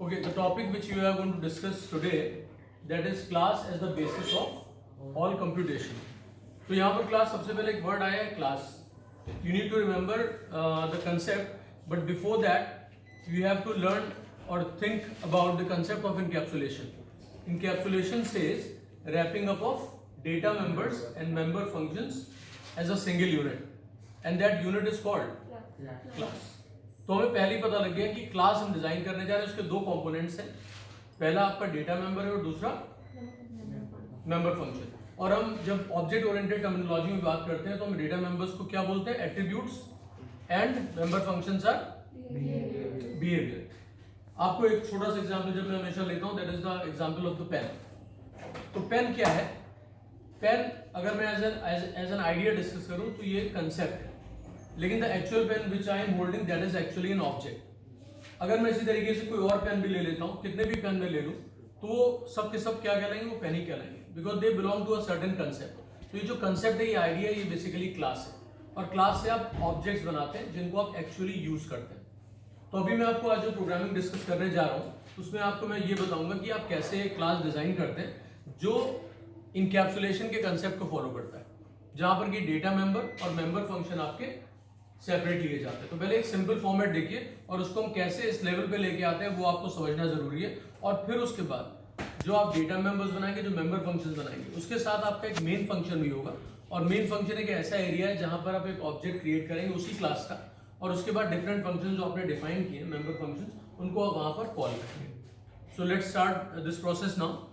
Okay, the topic which we are going to discuss today, that is class as the basis of all computation. तो यहाँ पर class सबसे पहले एक word आया है class. You need to remember the concept, but before that you have to learn or think about the concept of encapsulation. Encapsulation says wrapping up of data members and member functions as a single unit, and that unit is called class. तो हमें पहले ही पता लग गया कि class हम design करने जा रहे हैं, उसके दो कंपोनेंट्स हैं. पहला आपका डेटा मेंबर है और दूसरा मेंबर फंक्शन. और हम जब ऑब्जेक्ट ओरिएंटेड टर्मिनोलॉजी में बात करते हैं तो हम डेटा मेंबर्स को क्या बोलते हैं? Attributes. And member functions are behaviour. आपको एक छोटा सा एग्जांपल जब मैं हमेशा लेता हूं, that is the example of the pen. तो पेन क्या है? पेन अगर मैं एज एन आइडिया डिस्कस करूं तो ये कंसेप्ट है, लेकिन the actual pen which I am holding that is actually an object. अगर मैं इसी तरीके से कोई और पेन भी ले लेता हूँ, कितने भी पेन में ले लूँ, तो सब के सब क्या कहलाएंगे? वो पेन ही कहलाएंगे, because they belong to a certain concept. तो ये जो कंसेप्ट है, ये आइडिया, ये बेसिकली क्लास है. और क्लास से आप ऑब्जेक्ट्स बनाते हैं जिनको आप एक्चुअली यूज करते हैं. तो अभी मैं आपको आज जो प्रोग्रामिंग डिस्कस करने जा रहा हूँ उसमें आपको मैं ये बताऊंगा कि आप कैसे क्लास डिजाइन करते हैं जो इनकैप्सुलेशन के कंसेप्ट को फॉलो करता है, जहां पर कि डेटा मेंबर और मेंबर फंक्शन आपके सेपरेट लिए जाते हैं. तो पहले एक सिंपल फॉर्मेट देखिए और उसको हम कैसे इस लेवल पे लेके आते हैं वो आपको समझना जरूरी है. और फिर उसके बाद जो आप डेटा मेंबर्स बनाएंगे, जो मेंबर फंक्शंस बनाएंगे, उसके साथ आपका एक मेन फंक्शन भी होगा. और मेन फंक्शन एक ऐसा एरिया है जहां पर आप एक ऑब्जेक्ट क्रिएट करेंगे उसी क्लास का, और उसके बाद डिफरेंट फंक्शन जो आपने डिफाइन किए मेंबर फंक्शन, उनको आप वहां पर कॉल करेंगे. So let's start this process now.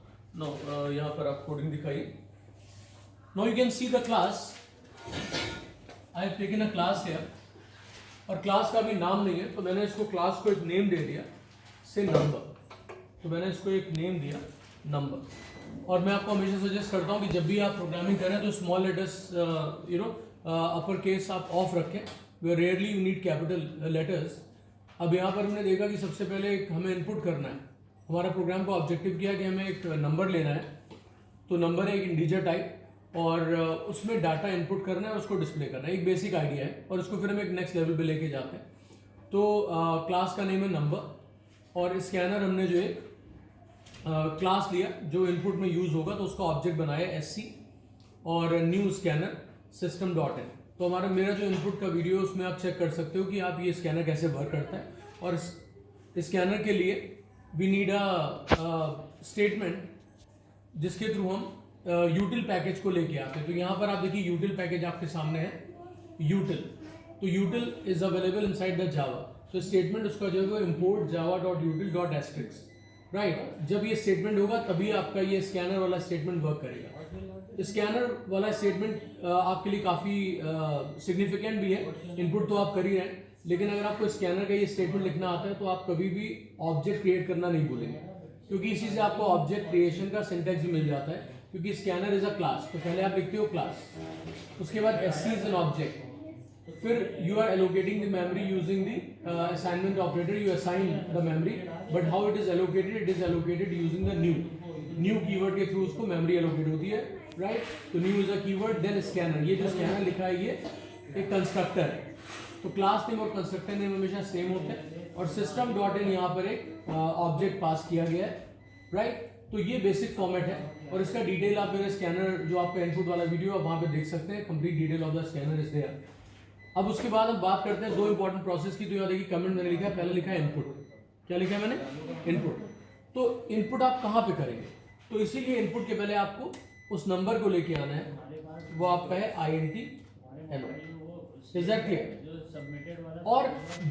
यहाँ पर आप कोडिंग दिखाइए. Now you can see the class. I have taken a class here, और क्लास का भी नाम नहीं है तो मैंने इसको क्लास को एक नेम दे दिया, से नंबर. तो मैंने इसको एक नेम दिया नंबर. और मैं आपको हमेशा सजेस्ट करता हूँ कि जब भी आप प्रोग्रामिंग करें तो स्मॉल लेटर्स अपर केस आप ऑफ रखें. Where rarely you need capital letters. अब यहाँ पर हमने देखा कि सबसे पहले हमें इनपुट करना है. हमारा प्रोग्राम का ऑब्जेक्टिव किया कि हमें एक नंबर लेना है. तो नंबर है एक इंटीजर टाइप, और उसमें डाटा इनपुट करना है और उसको डिस्प्ले करना है. एक बेसिक आइडिया है, और उसको फिर हम एक नेक्स्ट लेवल पे लेके जाते हैं. तो क्लास का नेम है नंबर, और स्कैनर हमने जो है क्लास लिया जो इनपुट में यूज होगा, तो उसका ऑब्जेक्ट बनाया SC, और new scanner system dot in. तो हमारा मेरा जो इनपुट का वीडियो उसमें आप चेक कर सकते हो कि आप ये स्कैनर कैसे वर्क करता है. और स्कैनर के लिए वी नीड अ स्टेटमेंट जिसके थ्रू हम यूटिल पैकेज को लेके आते हैं. तो यहाँ पर आप देखिए यूटिल पैकेज आपके सामने है, यूटिल. तो यूटिल is available inside the Java. तो स्टेटमेंट उसका जो है import java.util.asterisk, राइट. जब ये स्टेटमेंट होगा तभी आपका ये स्कैनर वाला स्टेटमेंट वर्क करेगा. स्कैनर वाला स्टेटमेंट आपके लिए काफी सिग्निफिकेंट भी है. इनपुट तो आप कर ही रहे हैं, लेकिन अगर आपको स्कैनर का ये स्टेटमेंट लिखना आता है तो आप कभी भी ऑब्जेक्ट क्रिएट करना नहीं भूलेंगे, क्योंकि इसी से आपको ऑब्जेक्ट क्रिएशन का सिंटैक्स भी मिल जाता है. क्योंकि स्कैनर इज अ क्लास, तो पहले आप लिखते हो क्लास, उसके बाद SC इज एन ऑब्जेक्ट, फिर you are allocating the memory using the assignment operator. You assign the memory, but how it is allocated? It is allocated using the new keyword के through उसको memory allocate होती है, right. तो new is a keyword, then scanner. ये जो scanner लिखा है ये एक कंस्ट्रक्टर है. तो क्लास नेम और कंस्ट्रक्टर नेम हमेशा सेम होते हैं, और सिस्टम डॉट इन यहाँ पर एक ऑब्जेक्ट पास किया गया है, राइट. तो ये बेसिक फॉर्मेट है, और इसका डिटेल आप मेरे स्कैनर जो आपका इनपुट वाला वीडियो है वहां पे देख सकते हैं. Complete detail of the scanner is there. अब उसके बाद हम बात करते हैं दो इंपॉर्टेंट प्रोसेस की. तो यहाँ देखिए कमेंट मैंने लिखा है, पहले लिखा है इनपुट. क्या लिखा है मैंने? इनपुट. तो इनपुट आप कहाँ पे करेंगे? तो इसीलिए इनपुट के पहले आपको उस नंबर को लेके आना है, वो आपका है INT hello. Is that clear? और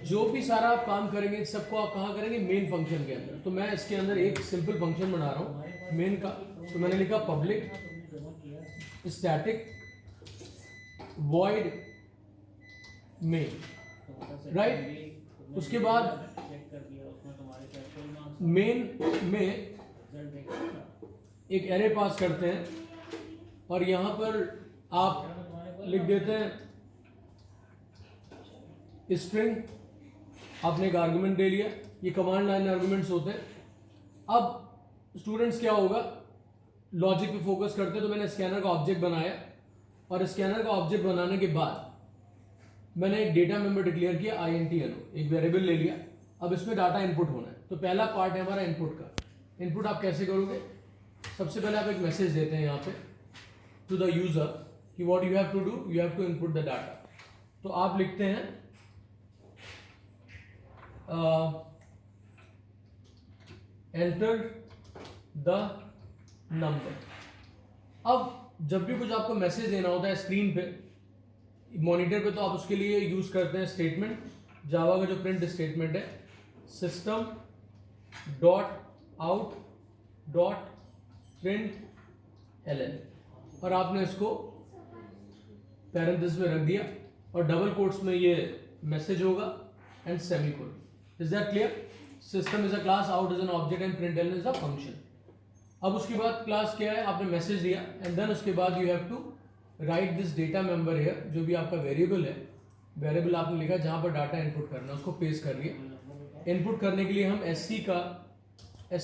जो भी सारा आप काम करेंगे सबको आप कहाँ करेंगे? मेन फंक्शन के अंदर. तो मैं इसके अंदर एक सिंपल फंक्शन बना रहा हूँ मेन का. तो मैंने लिखा public static void main, right. उसके बाद मेन में एक एरे पास करते हैं, और यहां पर आप लिख देते हैं स्ट्रिंग. आपने एक आर्गुमेंट दे लिया. ये कमांड लाइन आर्गुमेंट्स होते हैं. अब स्टूडेंट्स क्या होगा, लॉजिक पे फोकस करते हैं. तो मैंने स्कैनर का ऑब्जेक्ट बनाया, और स्कैनर का ऑब्जेक्ट बनाने के बाद मैंने एक डेटा मेंबर डिक्लेयर किया INT hello, एक वेरिएबल ले लिया. अब इसमें डाटा इनपुट होना है। तो पहला पार्ट है हमारा इनपुट का। इनपुट आप कैसे करोगे? सबसे पहले आप एक मैसेज देते हैं यहाँ पे टू द यूजर कि what you have to do, you have to input the data. तो आप लिखते हैं एंटर द नंबर। अब जब भी कुछ आपको मैसेज देना होता है स्क्रीन पे, मॉनिटर पे, तो आप उसके लिए यूज करते हैं स्टेटमेंट, जावा का जो प्रिंट स्टेटमेंट है, system dot out dot print LN, और आपने इसको पैरेंथेसिस में रख दिया और डबल कोट्स में ये मैसेज होगा and semicolon. Is that clear? System is a class, out is an object and print LN is a function. अब उसके बाद क्लास क्या है, आपने मैसेज दिया एंड देन उसके बाद you have to write this data member here, जो भी आपका वेरिएबल है, वेरिएबल आपने लिखा जहां पर डाटा इनपुट करना है उसको पेस्ट कर लिया। इनपुट करने के लिए हम एससी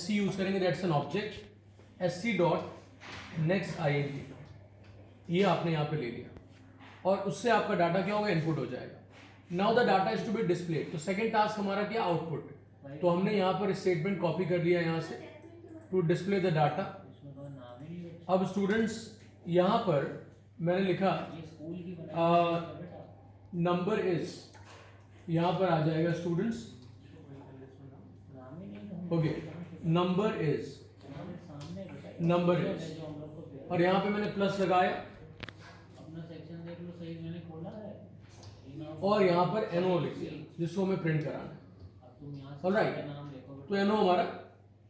यूज करेंगे, that's an object, SC dot next INT, ये आपने यहाँ पे ले लिया और उससे आपका डाटा क्या होगा, इनपुट हो जाएगा। Now the data is to be displayed. तो सेकंड टास्क हमारा क्या, आउटपुट। तो हमने यहाँ पर स्टेटमेंट कॉपी कर लिया यहाँ से टू डिस्प्ले द डाटा। अब स्टूडेंट्स यहाँ पर मैंने लिखा नंबर इज, यहाँ पर आ जाएगा स्टूडेंट्स, ओके, नंबर इज, और यहाँ पे मैंने प्लस लगाया और यहाँ पर एनओ लिख दिया जिसको हमें प्रिंट कराना है। ऑलराइट, तो एनओ हमारा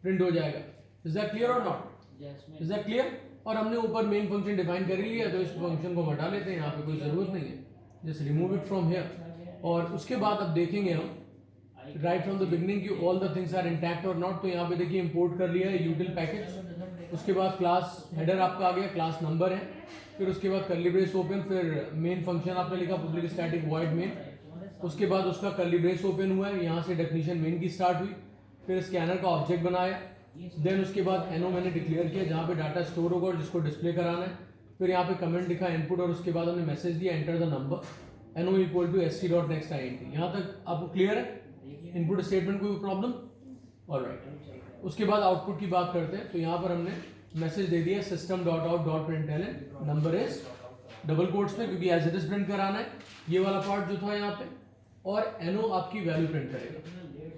प्रिंट हो जाएगा। इज दैट क्लियर और नॉट? Is that clear? और हमने ऊपर मेन फंक्शन डिफाइन कर लिया, तो इस फंक्शन को हटा लेते हैं, यहाँ पे कोई जरूरत नहीं है, just remove it from here. और उसके बाद अब देखेंगे हम राइट फ्रॉम द बिगनिंग की all the things are intact और नॉट। तो यहाँ पे देखिए इंपोर्ट कर लिया है यूटिल पैकेज, उसके बाद क्लास हेडर आपका आ गया, क्लास नंबर है, फिर उसके बाद कर्ली ब्रेस ओपन, फिर मेन फंक्शन आपने लिखा पब्लिक स्टैटिक वॉइड मेन, उसके बाद उसका कर्ली ब्रेस ओपन हुआ है, यहाँ से डेफिनेशन मेन की स्टार्ट हुई, फिर स्कैनर का ऑब्जेक्ट बनाया, देन उसके बाद एनओ मैंने डिक्लेयर किया जहाँ पे डाटा स्टोर होगा और जिसको डिस्प्ले कराना है, फिर यहाँ पे कमेंट लिखा इनपुट और उसके बाद हमने मैसेज दिया enter the number, NO equal to SC dot next INT. यहाँ तक आपको क्लियर है? इनपुट स्टेटमेंट कोई प्रॉब्लम? ऑलराइट, उसके बाद आउटपुट की बात करते हैं। तो यहाँ पर हमने मैसेज दे दिया system dot out dot print LN, number is, double quotes में क्योंकि एज इट इज प्रिंट कराना है, ये वाला पार्ट जो था यहाँ पे, और एनओ आपकी वैल्यू प्रिंट करेगा,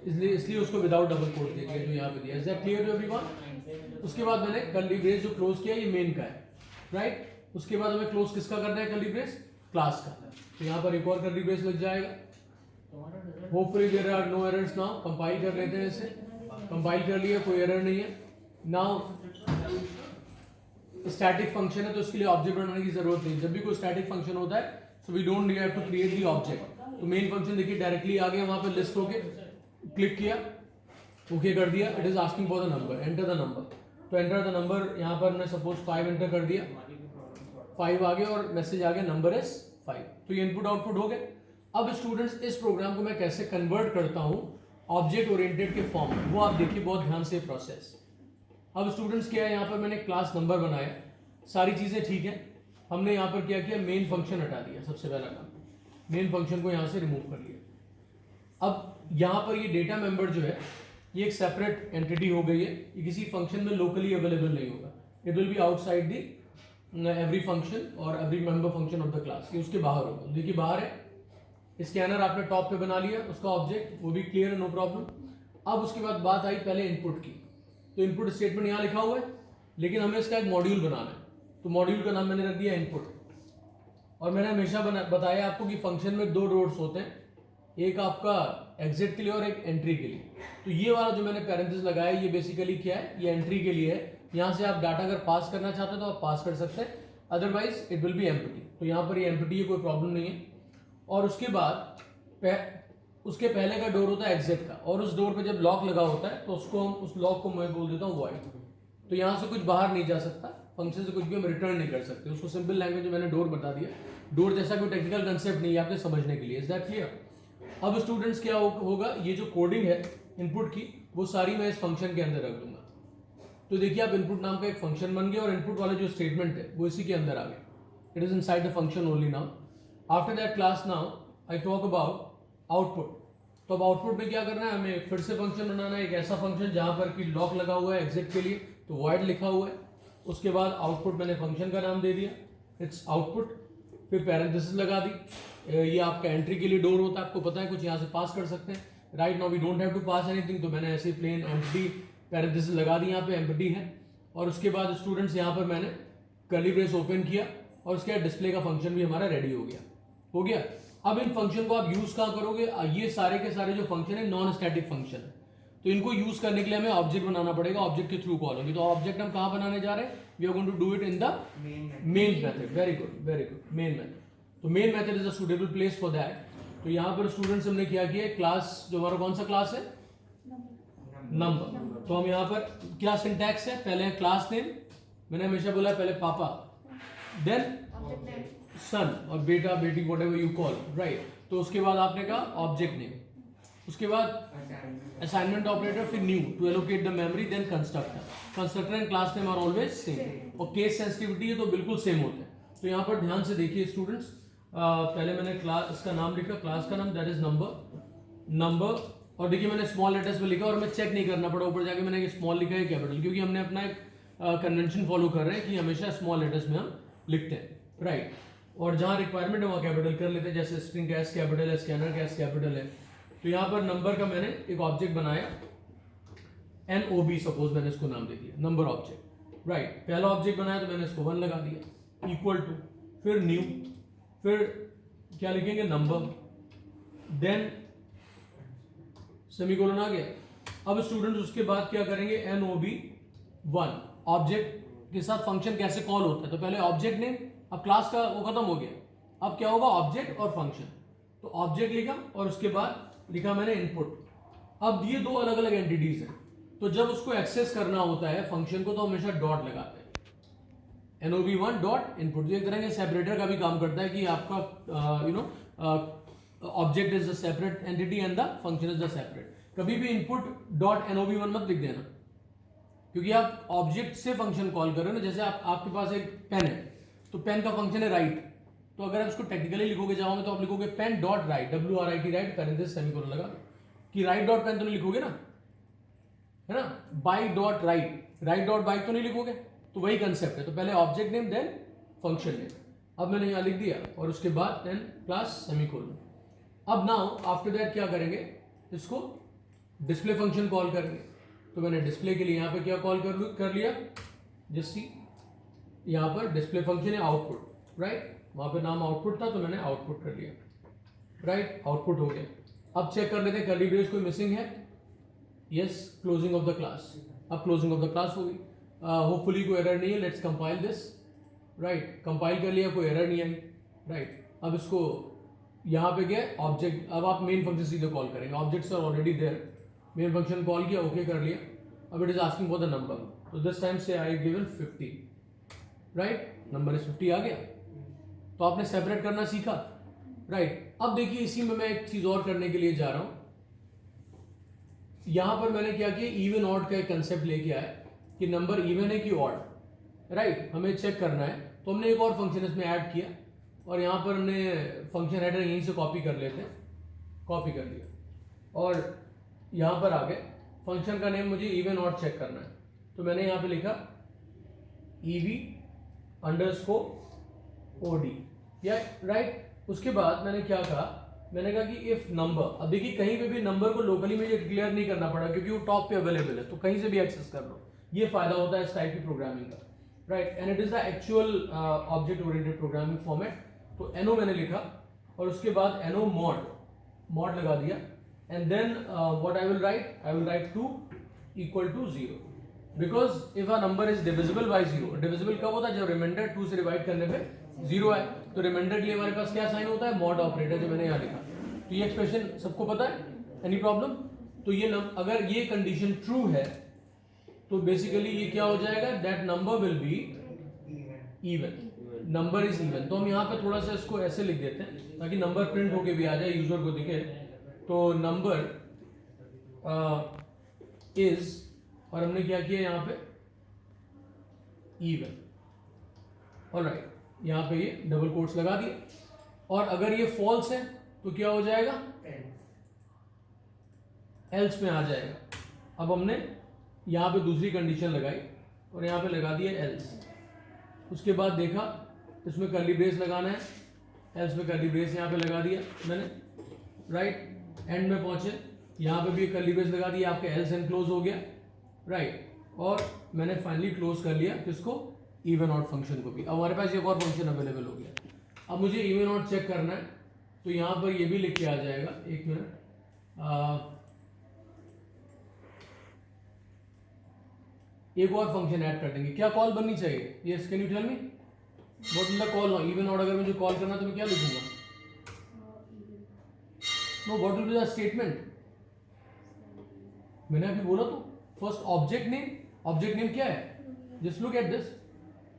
इसलिए उसको विदाउट डबल कोट दे दिया जो यहाँ पे दिया। Is that clear to everyone? उसके बाद मैंने कर्ली ब्रेस जो क्लोज किया ये मेन का है, राइट? उसके बाद हमें क्लोज किसका करना है, कर्ली ब्रेस क्लास का। तो यहाँ पर एक और कर्ली ब्रेस लग जाएगा। Hopefully there are no errors now. Compile कर लेते हैं इसे, कंपाइल कर लिया, कोई एरर नहीं है। नाउ स्टैटिक फंक्शन है तो इसके लिए ऑब्जेक्ट बनाने की जरूरत नहीं। जब भी कोई स्टैटिक फंक्शन होता है so we don't have to create the object. तो मेन फंक्शन देखिए डायरेक्टली आ गया वहां पर लिस्ट होके, क्लिक किया, ओके कर दिया, it is asking for the number, enter the number. तो एंटर द नंबर यहाँ पर मैं सपोज 5 एंटर कर दिया, 5 आ गया और मैसेज आ गया नंबर इज 5। तो ये इनपुट आउटपुट हो गए। अब स्टूडेंट्स इस प्रोग्राम को मैं कैसे कन्वर्ट करता हूँ ऑब्जेक्ट ओरिएंटेड के फॉर्म में, वो आप देखिए बहुत ध्यान से प्रोसेस। अब स्टूडेंट्स क्या है, यहाँ पर मैंने क्लास नंबर बनाया, सारी चीजें ठीक है। हमने यहाँ पर क्या किया, मेन फंक्शन हटा दिया, सबसे पहला काम मेन फंक्शन को यहाँ से रिमूव कर लिया। अब यहाँ पर ये डेटा मेंबर जो है ये एक सेपरेट एंटिटी हो गई है, ये किसी फंक्शन में लोकली अवेलेबल नहीं होगा, it will be outside the every function और every member function of the class, ये उसके बाहर होगा। देखिए बाहर है, स्कैनर आपने टॉप पे बना लिया, उसका ऑब्जेक्ट वो भी क्लियर है, नो प्रॉब्लम। अब उसके बाद बात आई पहले इनपुट की, तो इनपुट स्टेटमेंट यहाँ लिखा हुआ है, लेकिन हमें इसका एक मॉड्यूल बनाना है, तो मॉड्यूल का नाम मैंने रख दिया इनपुट। और मैंने हमेशा बताया आपको कि फंक्शन में 2 डोर्स होते हैं, एक आपका एग्जिट के लिए और एक एंट्री के लिए। तो ये वाला जो मैंने पैरेंथेसिस लगाया ये बेसिकली क्या है, ये एंट्री के लिए है। यहाँ से आप डाटा अगर पास करना चाहते हैं तो आप पास कर सकते हैं, otherwise it will B empty. तो यहाँ पर ये एम्प्टी है, कोई प्रॉब्लम नहीं है। और उसके बाद उसके पहले का डोर होता है एग्जिट का, और उस डोर पे जब लॉक लगा होता है तो उसको हम उस लॉक को मैं बोल देता हूँ वॉइड। तो यहाँ से कुछ बाहर नहीं जा सकता, फंक्शन से कुछ भी हम रिटर्न नहीं कर सकते, उसको सिंपल लैंग्वेज में मैंने डोर बता दिया। डोर जैसा कोई टेक्निकल कंसेप्ट नहीं है आपके समझने के लिए, इज दैट क्लियर? अब स्टूडेंट्स क्या होगा, ये जो कोडिंग है इनपुट की वो सारी मैं इस फंक्शन के अंदर रख दूंगा। तो देखिए आप इनपुट नाम का एक फंक्शन बन गया और इनपुट वाला जो स्टेटमेंट है वो इसी के अंदर आ गया, it is inside the function only now. After that class now I talk about output. तो अब आउटपुट में क्या करना है, हमें फिर से फंक्शन बनाना है, एक ऐसा फंक्शन जहां पर कि लॉक लगा हुआ है एग्जिट के लिए, तो वॉइड लिखा हुआ है। उसके बाद आउटपुट मैंने फंक्शन का नाम दे दिया, इट्स आउटपुट, फिर पैरेंथेसिस लगा दी। ये आपका एंट्री के लिए डोर होता है, आपको पता है, कुछ यहाँ से पास कर सकते हैं। Right now we don't have to pass anything, तो मैंने ऐसे प्लेन एम्प्टी पैरेंथेसिस लगा दी, यहाँ पे एम्प्टी है। और उसके बाद स्टूडेंट्स यहाँ पर मैंने कर्ली ब्रेस ओपन किया और उसके बाद डिस्प्ले का फंक्शन भी हमारा रेडी हो गया। अब इन फंक्शन को आप यूज कहाँ करोगे, ये सारे के सारे जो फंक्शन है नॉन स्टैटिक फंक्शन है, तो इनको यूज करने के लिए हमें ऑब्जेक्ट बनाना पड़ेगा, ऑब्जेक्ट के थ्रू कॉल होगी। तो ऑब्जेक्ट हम कहाँ बनाने जा रहे हैं, we are going to do it in the main method. Very good, main method. तो main method is a suitable place for that. तो यहाँ पर स्टूडेंट्स हमने क्या किया, क्लास जो हमारा कौन सा क्लास है, नंबर। तो हम यहाँ पर क्या सिंटैक्स है, पहले क्लास नेम, मैंने हमेशा बोला पहले पापा, देन सन और बेटा बेटी whatever you call, right. तो उसके बाद आपने कहा ऑब्जेक्ट नेम, उसके बाद असाइनमेंट ऑपरेटर, फिर new to allocate the memory, then constructor and class name are always same. और केस सेंसिटिविटी है तो बिल्कुल सेम होते हैं। तो यहाँ पर ध्यान से देखिए स्टूडेंट्स, पहले मैंने क्लास का नाम लिखा, क्लास का नाम दैट इज नंबर, और देखिए मैंने स्मॉल लेटर्स में लिखा और मैं चेक नहीं करना पड़ा ऊपर जाके मैंने स्मॉल लिखा है कैपिटल, क्योंकि हमने अपना एक कन्वेंशन फॉलो कर रहे हैं कि हमेशा स्मॉल लेटर्स में हम लिखते हैं, राइट। और जहां रिक्वायरमेंट है वहां कैपिटल कर लेते हैं, जैसे स्ट्रिंग का एस कैपिटल है, स्कैनर का एस कैपिटल है। तो यहाँ पर नंबर का मैंने एक ऑब्जेक्ट बनाया, NOB सपोज मैंने इसको नाम दे दिया, नंबर ऑब्जेक्ट, राइट। पहला ऑब्जेक्ट बनाया तो मैंने इसको 1 लगा दिया, इक्वल टू, फिर न्यू, फिर क्या लिखेंगे, नंबर, देन सेमीकोलन आ गया। अब स्टूडेंट्स उसके बाद क्या करेंगे, NOB1 ऑब्जेक्ट के साथ फंक्शन कैसे कॉल होता है, तो पहले ऑब्जेक्ट नेम, अब क्लास का वो खत्म हो गया, अब क्या होगा, ऑब्जेक्ट और फंक्शन। तो ऑब्जेक्ट लिखा और उसके बाद लिखा मैंने इनपुट। अब ये दो अलग अलग एंटिटीज हैं, तो जब उसको एक्सेस करना होता है फंक्शन को तो हमेशा डॉट लगाते हैं, NOB1 डॉट इनपुट। एक तरह के सेपरेटर का भी काम करता है कि आपका object is the separate entity and the function is the separate. कभी भी इनपुट डॉट NOB1 मत लिख देना, क्योंकि आप ऑब्जेक्ट से फंक्शन कॉल कर रहे हो ना। जैसे आपके पास एक पेन है, तो पेन का फंक्शन है राइट, तो अगर आप इसको टेक्निकली लिखोगे जाओगे तो आप लिखोगे pen dot write, WRIT write, parenthesis semicolon लगा कि राइट डॉट पेन तो नहीं लिखोगे ना, है ना। By dot write, write dot by तो नहीं लिखोगे, तो वही कंसेप्ट है। तो पहले object name then function name. अब मैंने यहाँ लिख दिया और उसके बाद देन क्लास सेमीकोलन। अब नाउ आफ्टर दैट क्या करेंगे, इसको डिस्प्ले फंक्शन कॉल करेंगे। तो मैंने डिस्प्ले के लिए यहाँ पे क्या कॉल कर लिया, जैसी यहाँ पर डिस्प्ले फंक्शन है आउटपुट, राइट। वहां पे नाम आउटपुट था तो मैंने आउटपुट कर लिया, राइट, आउटपुट हो गया। अब चेक कर लेते हैं कर्ली ब्रेस कोई मिसिंग है, yes, closing of the class. अब क्लोजिंग ऑफ द क्लास होगी, होपफुली कोई एरर नहीं है। Let's compile this, right, compile कर लिया, कोई एरर नहीं आई, राइट। अब इसको यहाँ पे क्या ऑब्जेक्ट, अब आप मेन फंक्शन सीधे कॉल करेंगे, objects are already there, main function call किया, ओके कर लिया। अब it is asking for the number, तो दिस टाइम से I given 50, right, number is 50 आ गया। तो आपने सेपरेट करना सीखा, राइट। अब देखिए इसी में मैं एक चीज और करने के लिए जा रहा हूं। यहां पर मैंने क्या किया, इवन ऑड का एक कंसेप्ट लेके आया कि नंबर इवन है कि ऑड, राइट, हमें चेक करना है। तो हमने एक और फंक्शन इसमें ऐड किया और यहां पर हमने फंक्शन हेडर यहीं से कॉपी कर लेते हैं, कॉपी कर लिया और यहां पर आ गए। फंक्शन का नेम मुझे इवन ऑड चेक करना है, तो मैंने यहां पे लिखा EV_OD, या राइट। उसके बाद मैंने क्या कहा, मैंने कहा कि इफ नंबर, अब देखिए कहीं पे भी नंबर को लोकली मुझे डिक्लेयर नहीं करना पड़ा क्योंकि वो टॉप पे अवेलेबल है, तो कहीं से भी एक्सेस कर लो। ये फायदा होता है इस टाइप की प्रोग्रामिंग का, right. And it is the actual object oriented programming format. तो NO मैंने लिखा और उसके बाद NO mod लगा दिया and then what I will write 2 equal to 0, because if a number is divisible by 0। Divisible कब होता है, जब रिमाइंडर 2 से डिवाइड करने पे 0 आए। तो रिमाइंडर के लिए हमारे पास क्या साइन होता है, मॉड ऑपरेटर, जो मैंने यहाँ लिखा। तो ये एक्सप्रेशन सबको पता है, एनी प्रॉब्लम। तो ये अगर ये कंडीशन ट्रू है तो बेसिकली ये क्या हो जाएगा, that number will be even, number is even. तो हम यहाँ पे थोड़ा सा इसको ऐसे लिख देते हैं ताकि नंबर प्रिंट होके भी आ जाए, यूजर को दिखे। तो नंबर इज, और हमने क्या किया यहाँ पे, इवन, ऑलराइट। यहाँ पे ये डबल कोट्स लगा दिए। और अगर ये फॉल्स है तो क्या हो जाएगा, एल्स में आ जाएगा। अब हमने यहाँ पे दूसरी कंडीशन लगाई और यहाँ पे लगा दिया एल्स। उसके बाद देखा इसमें कर्ली ब्रेस लगाना है, एल्स में कर्ली ब्रेस यहाँ पे लगा दिया मैंने, राइट। एंड में पहुंचे, यहाँ पे भी कर्ली ब्रेस लगा दिया, आपका एल्स एंड क्लोज हो गया, राइट। और मैंने फाइनली क्लोज कर लिया किसको, इवन ऑड फंक्शन को भी। अब हमारे पास एक और फंक्शन अवेलेबल हो गया। अब मुझे इवन ऑड चेक करना है, तो यहाँ पर ये भी लिख के आ जाएगा, एक मिनट, एक और फंक्शन ऐड कर देंगे। क्या कॉल बननी चाहिए, yes can you tell me what is the call. Even odd अगर मुझे कॉल करना तो मैं क्या लिखूंगा, no what will be the statement. मैंने अभी बोला तो first object name, object name क्या है, जस्ट लुक एट दिस,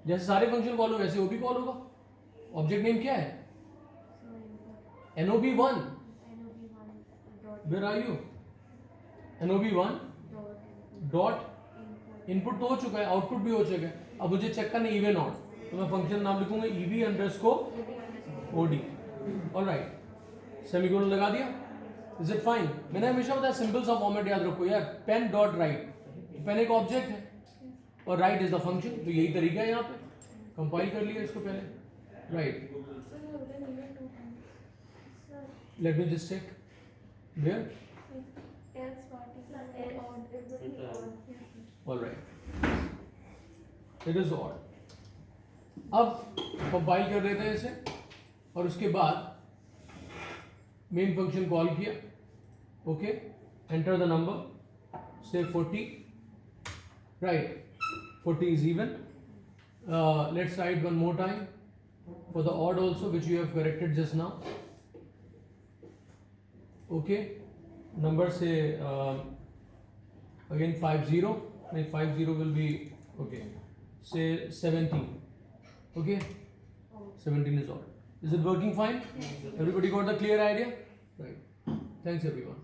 जैसे सारे फंक्शन कॉल हो वैसे वो भी कॉल होगा। ऑब्जेक्ट नेम क्या है, NOB1, where are you, NOB1 dot input तो हो चुका है, आउटपुट भी हो चुका है। अब मुझे चेक करना इवन ऑड, तो मैं फंक्शन नाम लिखूंगा EV_OD, ऑलराइट, सेमीकोलन लगा दिया। Is it fine. मैंने हमेशा बताया सिंपल सा फॉर्मेट याद रखो यार, पेन डॉट राइट, पेन एक ऑब्जेक्ट है और राइट इज द फंक्शन, तो यही तरीका है यहाँ पे। कंपाइल कर लिया इसको पहले, right. Let me just check there, alright, it is odd. अब कंपाइल कर देते हैं इसे और उसके बाद मेन फंक्शन कॉल किया, ओके, एंटर द नंबर, से 40, right, 40 is even. Let's try it one more time for the odd also, which you have corrected just now. Okay, number say again 50, like 50 will be, okay, say 17, okay, 17 is odd. Is it working fine? Everybody got the clear idea? Right. Thanks everyone.